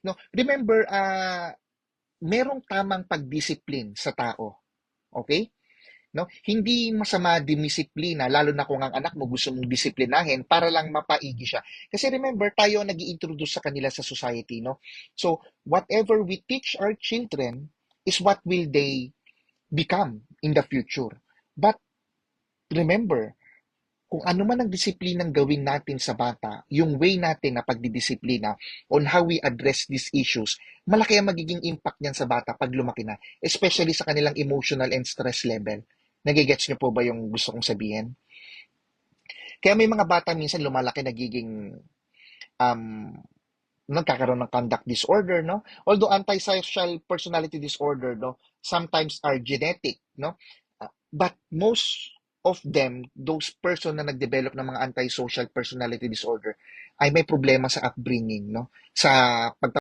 No? Remember, merong tamang pagdisiplin sa tao. Okay? No? Hindi masama dimisiplina, lalo na kung ang anak mo gusto mong disiplinahin para lang mapaigi siya. Kasi remember, tayo nag-i-introduce sa kanila sa society, no? So, whatever we teach our children is what will they become in the future. But remember, kung ano man ang disiplinang gawin natin sa bata, yung way natin na pagdidisiplina on how we address these issues, malaki ang magiging impact niyan sa bata pag lumaki na, especially sa kanilang emotional and stress level. Nagigets niyo po ba yung gusto kong sabihin? Kaya may mga bata minsan lumalaki nagiging um, nagkakaroon ng conduct disorder, no? Although antisocial personality disorder, no, sometimes are genetic, no? But most of them, those person na nag-develop ng mga antisocial personality disorder, ay may problema sa upbringing, no? Sa pag